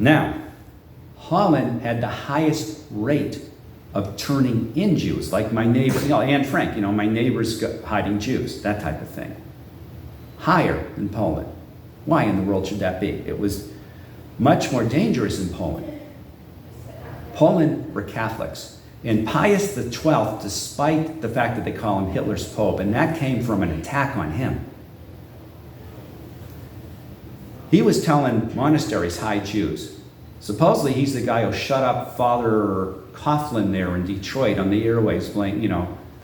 Now, Holland had the highest rate of turning in Jews, like my neighbor, Anne Frank, my neighbor's hiding Jews, that type of thing. Higher than Poland. Why in the world should that be? It was much more dangerous in Poland. Poland were Catholics. And Pius XII, despite the fact that they call him Hitler's Pope, and that came from an attack on him, he was telling monasteries, hide Jews. Supposedly he's the guy who shut up Father Coughlin there in Detroit on the airwaves, playing,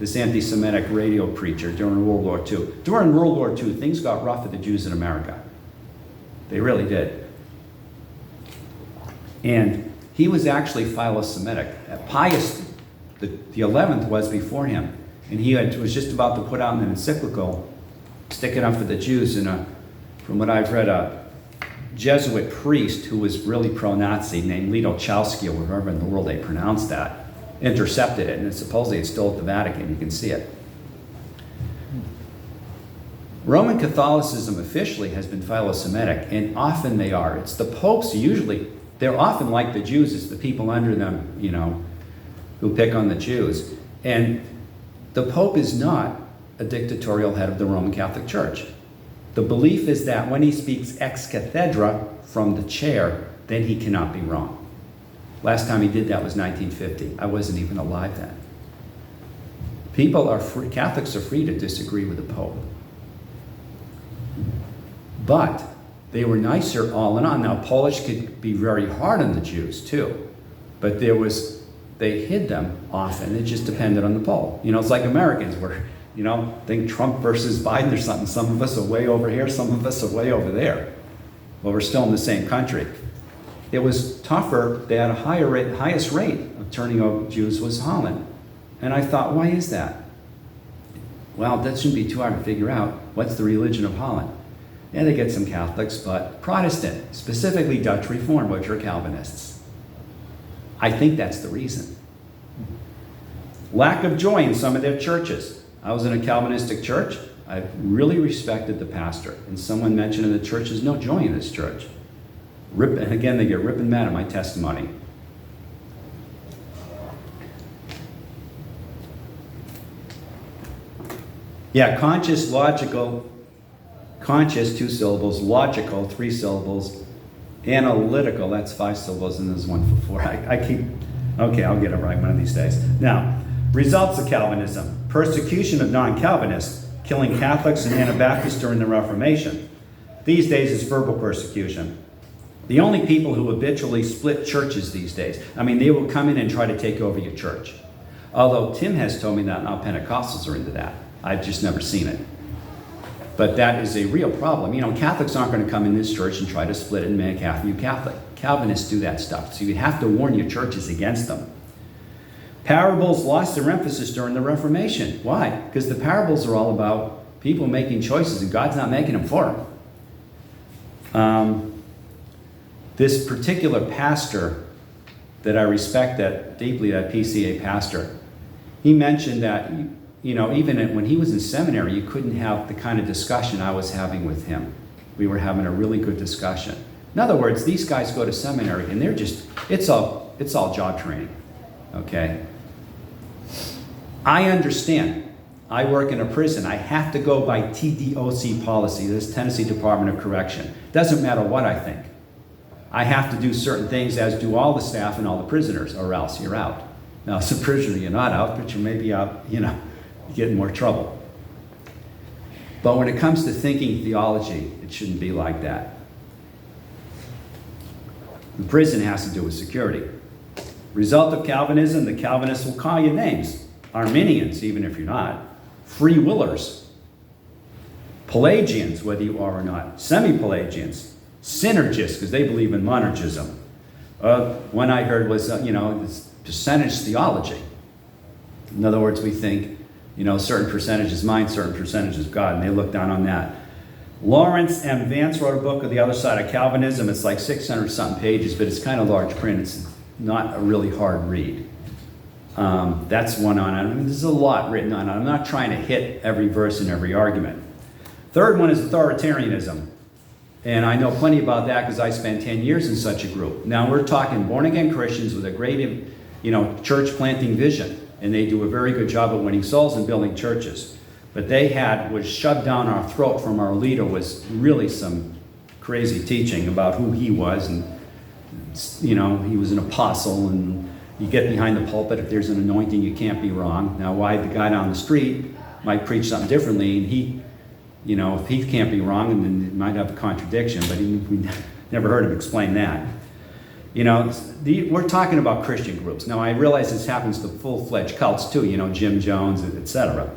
this anti-Semitic radio preacher during World War II. During World War II, things got rough for the Jews in America. They really did. And he was actually philo-Semitic. Pius the 11th was before him. And he was just about to put out an encyclical, sticking up for the Jews. And from what I've read, a Jesuit priest who was really pro-Nazi named Lito Chowsky, or wherever in the world they pronounced that, intercepted it. And supposedly it's still at the Vatican. You can see it. Roman Catholicism officially has been philo-Semitic, and often they are. It's the popes usually, they're often like the Jews. It's the people under them, you know, who pick on the Jews. And the Pope is not a dictatorial head of the Roman Catholic Church. The belief is that when he speaks ex cathedra, from the chair, then he cannot be wrong. Last time he did that was 1950. I wasn't even alive then. People are free, Catholics are free to disagree with the Pope. But they were nicer all in all. Now, Polish could be very hard on the Jews too, but they hid them often. It just depended on the Pope. You know, it's like Americans where, you know, think Trump versus Biden or something. Some of us are way over here, some of us are way over there. But we're still in the same country. It was tougher. They had a highest rate of turning over Jews was Holland. And I thought, why is that? Well, that shouldn't be too hard to figure out. What's the religion of Holland? Yeah, they get some Catholics, but Protestant, specifically Dutch Reformed, which are Calvinists. I think that's the reason. Lack of joy in some of their churches. I was in a Calvinistic church. I really respected the pastor. And someone mentioned in the church, there's no joy in this church. And again, they get ripping mad at my testimony. Yeah, conscious, logical. Conscious, 2 syllables. Logical, 3 syllables. Analytical, that's 5 syllables, and there's 1 for 4. Okay, I'll get it right one of these days. Now, results of Calvinism. Persecution of non-Calvinists, killing Catholics and Anabaptists during the Reformation. These days it's verbal persecution. The only people who habitually split churches these days, I mean, they will come in and try to take over your church. Although Tim has told me that now Pentecostals are into that. I've just never seen it. But that is a real problem. You know, Catholics aren't going to come in this church and try to split it and make half you Catholic. Calvinists do that stuff. So you have to warn your churches against them. Parables lost their emphasis during the Reformation. Why? Because the parables are all about people making choices and God's not making them for them. This particular pastor that I respect that deeply, that PCA pastor, he mentioned that, you know, even when he was in seminary, you couldn't have the kind of discussion I was having with him. We were having a really good discussion. In other words, these guys go to seminary and they're just, it's all job training, okay? I understand. I work in a prison. I have to go by TDOC policy, this Tennessee Department of Correction. Doesn't matter what I think. I have to do certain things, as do all the staff and all the prisoners, or else you're out. Now, as a prisoner, you're not out, but you may be out, you know, you get in more trouble. But when it comes to thinking theology, it shouldn't be like that. The prison has to do with security. Result of Calvinism, the Calvinists will call you names. Arminians, even if you're not. Free willers. Pelagians, whether you are or not. Semi-Pelagians. Synergists, because they believe in monergism. One I heard was, this percentage theology. In other words, we think, certain percentage is mine, certain percentage is God, and they look down on that. Lawrence M. Vance wrote a book, The Other Side of Calvinism. It's like 600-something pages, but it's kind of large print. It's not a really hard read. That's one on it. I mean, there's a lot written on it. I'm not trying to hit every verse and every argument. Third one is authoritarianism. And I know plenty about that because I spent 10 years in such a group. Now we're talking born-again Christians with a great, church planting vision. And they do a very good job of winning souls and building churches. But was shoved down our throat from our leader was really some crazy teaching about who he was. And, he was an apostle. And you get behind the pulpit, if there's an anointing, you can't be wrong. Now, why the guy down the street might preach something differently, and he, if he can't be wrong, then it might have a contradiction, but we never heard him explain that. You know, we're talking about Christian groups. Now, I realize this happens to full-fledged cults too, you know, Jim Jones, etc.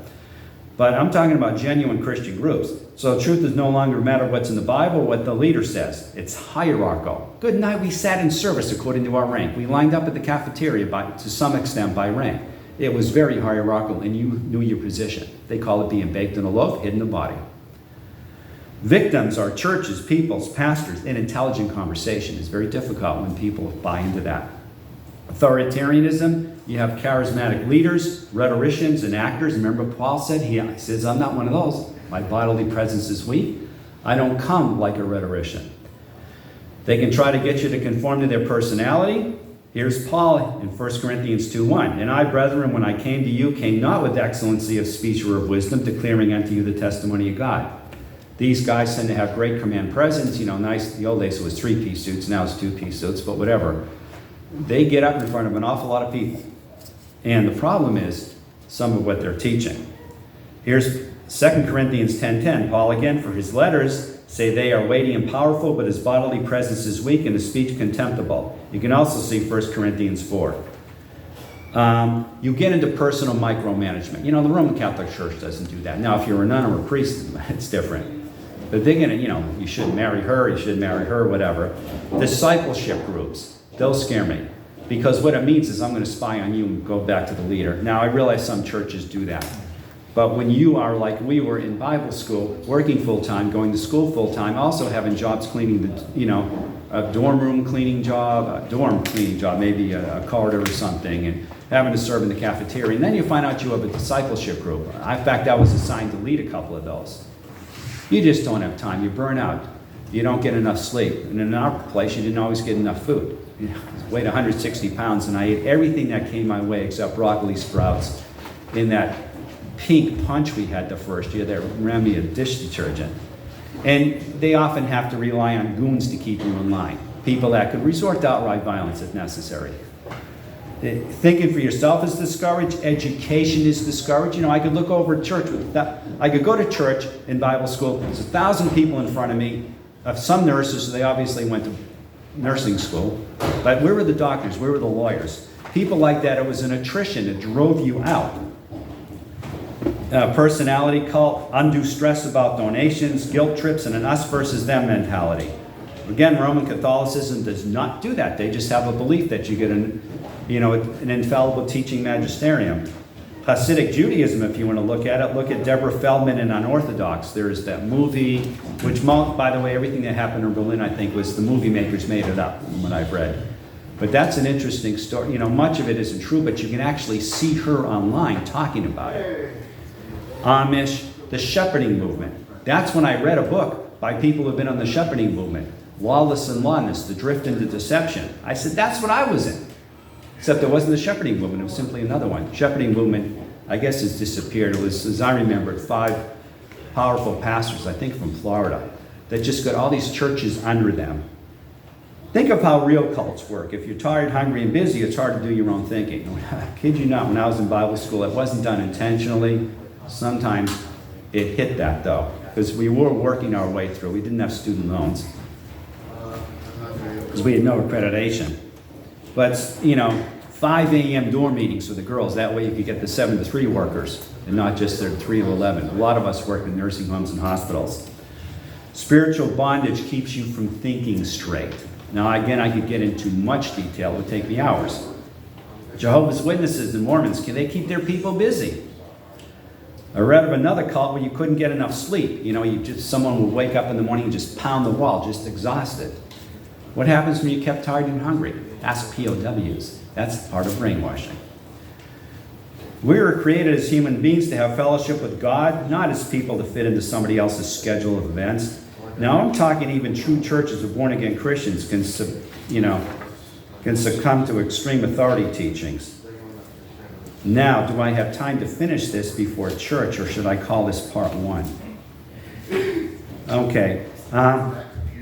But I'm talking about genuine Christian groups. So truth is no longer a matter of what's in the Bible, what the leader says. It's hierarchical. Good night, we sat in service according to our rank. We lined up at the cafeteria to some extent by rank. It was very hierarchical, and you knew your position. They call it being baked in a loaf, hid in the body. Victims are churches, peoples, pastors, and intelligent conversation. It's very difficult when people buy into that. Authoritarianism, you have charismatic leaders, rhetoricians, and actors. Remember Paul said, he says, I'm not one of those. My bodily presence is weak. I don't come like a rhetorician. They can try to get you to conform to their personality. Here's Paul in 1 Corinthians 2:1. And I, brethren, when I came to you, came not with excellency of speech or of wisdom, declaring unto you the testimony of God. These guys tend to have great command presence. You know, nice. The old days it was 3-piece suits. Now it's 2-piece suits, but whatever. They get up in front of an awful lot of people. And the problem is some of what they're teaching. Here's 2 Corinthians 10:10. Paul again, for his letters say they are weighty and powerful, but his bodily presence is weak and his speech contemptible. You can also see 1 Corinthians 4. You get into personal micromanagement. You know, the Roman Catholic Church doesn't do that. Now, if you're a nun or a priest, it's different. But they're gonna, you know, you should marry her, whatever. Discipleship groups, those scare me. Because what it means is I'm going to spy on you and go back to the leader. Now, I realize some churches do that. But when you are like we were in Bible school, working full-time, going to school full-time, also having jobs cleaning, a dorm room cleaning job, a dorm cleaning job, maybe a corridor or something, and having to serve in the cafeteria. And then you find out you have a discipleship group. In fact, I was assigned to lead a couple of those. You just don't have time. You burn out. You don't get enough sleep. And in our place, you didn't always get enough food. You know, I weighed 160 pounds, and I ate everything that came my way except broccoli sprouts in that pink punch we had the first year that ran me a dish detergent. And they often have to rely on goons to keep you in line. People that could resort to outright violence if necessary. Thinking for yourself is discouraged. Education is discouraged. You know, I could look over at church with that. I could go to church in Bible school. There's 1,000 people in front of me. Some nurses, so they obviously went to nursing school. But where were the doctors? Where were the lawyers? People like that, it was an attrition. It drove you out. Personality cult, undue stress about donations, guilt trips, and an us versus them mentality. Again, Roman Catholicism does not do that. They just have a belief that you get an infallible teaching magisterium. Hasidic Judaism, if you want to look at it, look at Deborah Feldman in Unorthodox. There's that movie, which, by the way, everything that happened in Berlin, I think, was the movie makers made it up, from what I've read. But that's an interesting story. You know, much of it isn't true, but you can actually see her online talking about it. Amish, the shepherding movement. That's when I read a book by people who've been on the shepherding movement. Lawless and lawless, the drift into deception. I said, that's what I was in. Except it wasn't the shepherding movement, it was simply another one. Shepherding movement, I guess, has disappeared. It was, as I remember, 5 powerful pastors, I think from Florida, that just got all these churches under them. Think of how real cults work. If you're tired, hungry, and busy, it's hard to do your own thinking. I kid you not, when I was in Bible school, it wasn't done intentionally. Sometimes it hit that, though, because we were working our way through. We didn't have student loans because we had no accreditation. But, you know, 5 a.m. dorm meetings for the girls. That way you could get the 7 to 3 workers and not just their 3 to 11. A lot of us work in nursing homes and hospitals. Spiritual bondage keeps you from thinking straight. Now, again, I could get into much detail. It would take me hours. Jehovah's Witnesses and Mormons, can they keep their people busy? I read of another cult where you couldn't get enough sleep. You know, someone would wake up in the morning and just pound the wall, just exhausted. What happens when you kept tired and hungry? Ask POWs. That's part of brainwashing. We were created as human beings to have fellowship with God, not as people to fit into somebody else's schedule of events. Now, I'm talking even true churches of born-again Christians can succumb to extreme authority teachings. Now, do I have time to finish this before church, or should I call this part 1? Okay.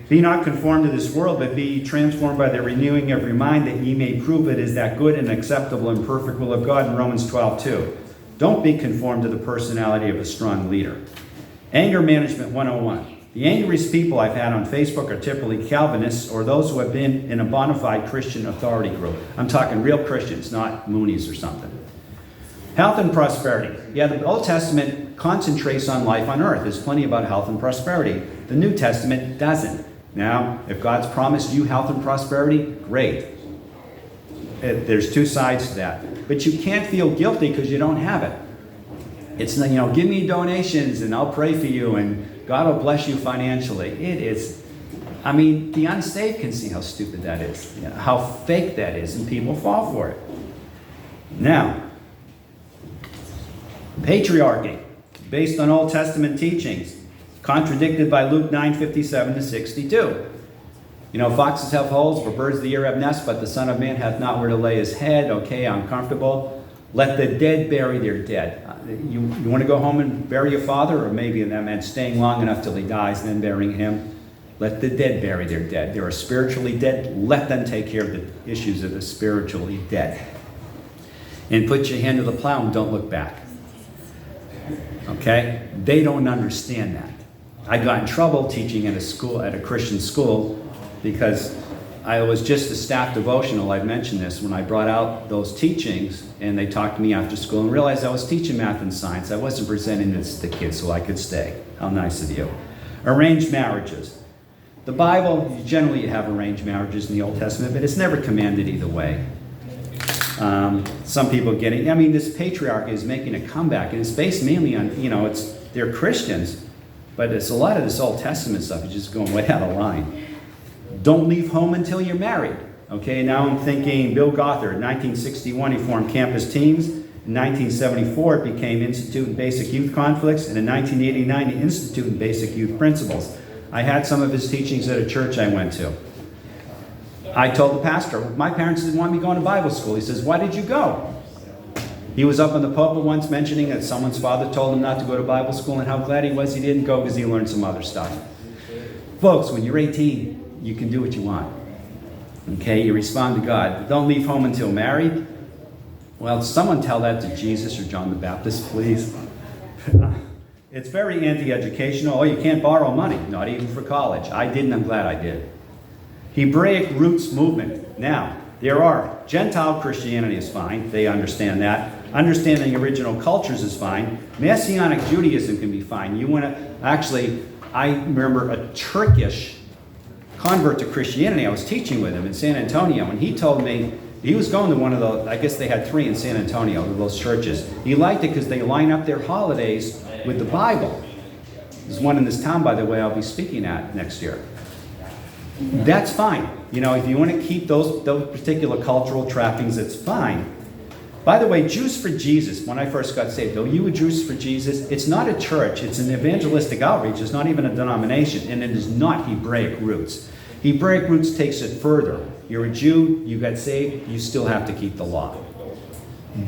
Be not conformed to this world, but be transformed by the renewing of your mind, that ye may prove it is that good and acceptable and perfect will of God in Romans 12:2. Don't be conformed to the personality of a strong leader. Anger management 101. The angriest people I've had on Facebook are typically Calvinists or those who have been in a bona fide Christian authority group. I'm talking real Christians, not Moonies or something. Health and prosperity. Yeah, the Old Testament concentrates on life on earth. There's plenty about health and prosperity. The New Testament doesn't. Now, if God's promised you health and prosperity, great. There's two sides to that. But you can't feel guilty because you don't have it. It's, give me donations and I'll pray for you and God will bless you financially. It is, the unsaved can see how stupid that is, how fake that is, and people fall for it. Now, patriarchy, based on Old Testament teachings, contradicted by Luke 9:57 to 62. Foxes have holes, but birds of the air have nests, but the Son of Man hath not where to lay his head. Okay, I'm comfortable. Let the dead bury their dead. You want to go home and bury your father? Or maybe that meant staying long enough till he dies and then burying him. Let the dead bury their dead. They are spiritually dead. Let them take care of the issues of the spiritually dead. And put your hand to the plow and don't look back. Okay? They don't understand that. I got in trouble teaching at a Christian school, because I was just a staff devotional, I've mentioned this, when I brought out those teachings and they talked to me after school and realized I was teaching math and science. I wasn't presenting this to the kids so I could stay. How nice of you. Arranged marriages. The Bible, generally you have arranged marriages in the Old Testament, but it's never commanded either way. Some people get it. This patriarchy is making a comeback, and it's based mainly on, they're Christians, but it's a lot of this Old Testament stuff is just going way out of line. Don't leave home until you're married. Okay, now I'm thinking Bill Gothard. In 1961, he formed campus teams. In 1974, it became Institute in Basic Youth Conflicts. And in 1989, the Institute in Basic Youth Principles. I had some of his teachings at a church I went to. I told the pastor, my parents didn't want me going to Bible school. He says, why did you go? He was up in the pulpit once mentioning that someone's father told him not to go to Bible school and how glad he was he didn't go because he learned some other stuff. Folks, when you're 18, you can do what you want. Okay, you respond to God. Don't leave home until married. Well, someone tell that to Jesus or John the Baptist, please. It's very anti-educational. Oh, you can't borrow money, not even for college. I didn't, I'm glad I did. Hebraic Roots Movement. Now, there are Gentile Christianity is fine. They understand that. Understanding original cultures is fine. Messianic Judaism can be fine. I remember a Turkish convert to Christianity. I was teaching with him in San Antonio, and he told me he was going to one of the, I guess they had 3 in San Antonio, those churches. He liked it because they line up their holidays with the Bible. There's one in this town, by the way, I'll be speaking at next year. That's fine. If you want to keep those particular cultural trappings, it's fine. By the way, Jews for Jesus, when I first got saved, are you a Jews for Jesus? It's not a church. It's an evangelistic outreach. It's not even a denomination, and it is not Hebraic Roots. Hebraic Roots takes it further. You're a Jew, you got saved, you still have to keep the law.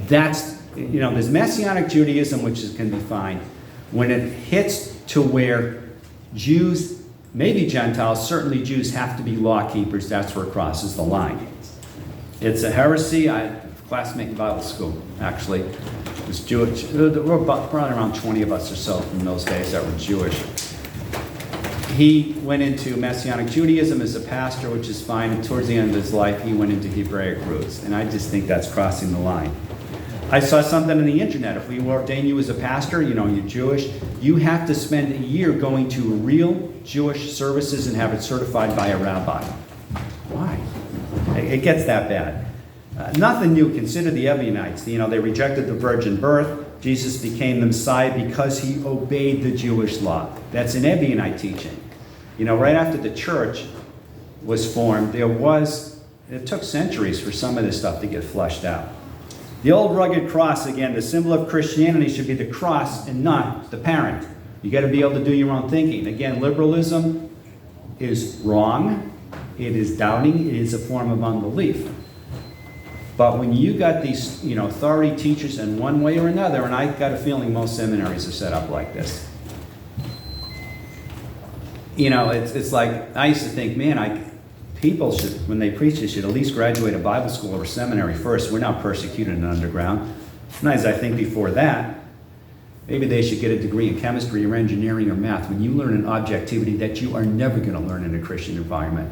That's, there's Messianic Judaism, which can be fine. When it hits to where Jews, maybe Gentiles, certainly Jews have to be law keepers, that's where it crosses the line. It's a heresy. Classmate in Bible school, actually, was Jewish. There were probably around 20 of us or so in those days that were Jewish. He went into Messianic Judaism as a pastor, which is fine, and towards the end of his life, he went into Hebraic Roots, and I just think that's crossing the line. I saw something on the internet. If we ordain you as a pastor, you're Jewish, you have to spend a year going to real Jewish services and have it certified by a rabbi. Why? It gets that bad. Nothing new. Consider the Ebionites. They rejected the virgin birth. Jesus became the Messiah because he obeyed the Jewish law. That's an Ebionite teaching. Right after the church was formed, it took centuries for some of this stuff to get flushed out. The old rugged cross, again, the symbol of Christianity should be the cross and not the parent. You got to be able to do your own thinking. Again, liberalism is wrong. It is doubting. It is a form of unbelief. But when you got these, authority teachers in one way or another, and I got a feeling most seminaries are set up like this. It's like, I used to think, people should, when they preach, they should at least graduate a Bible school or seminary first. We're not persecuted in the underground. Sometimes I think before that, Maybe they should get a degree in chemistry or engineering or math when you learn an objectivity that you are never going to learn in a Christian environment.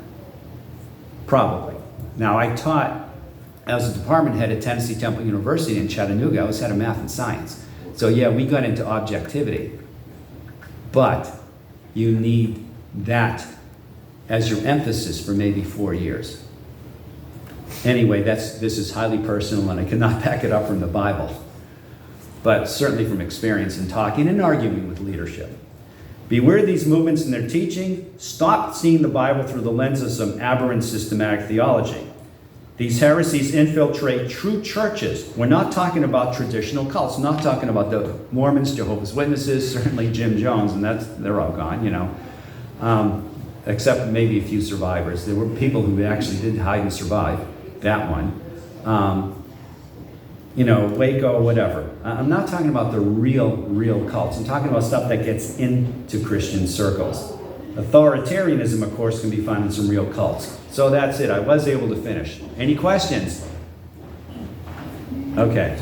Probably. Now, I taught as a department head at Tennessee Temple University in Chattanooga. I was head of math and science. So yeah, we got into objectivity. But you need that as your emphasis for maybe 4 years. Anyway, this is highly personal, and I cannot back it up from the Bible, but certainly from experience in talking and arguing with leadership. Beware these movements in their teaching. Stop seeing the Bible through the lens of some aberrant systematic theology. These heresies infiltrate true churches. We're not talking about traditional cults. We're not talking about the Mormons, Jehovah's Witnesses, certainly Jim Jones, and they're all gone, you know. Except maybe a few survivors. There were people who actually did hide and survive that one. You know, Waco, whatever. I'm not talking about the real cults. I'm talking about stuff that gets into Christian circles. Authoritarianism, of course, can be found in some real cults. So that's it. I was able to finish. Any questions? Okay.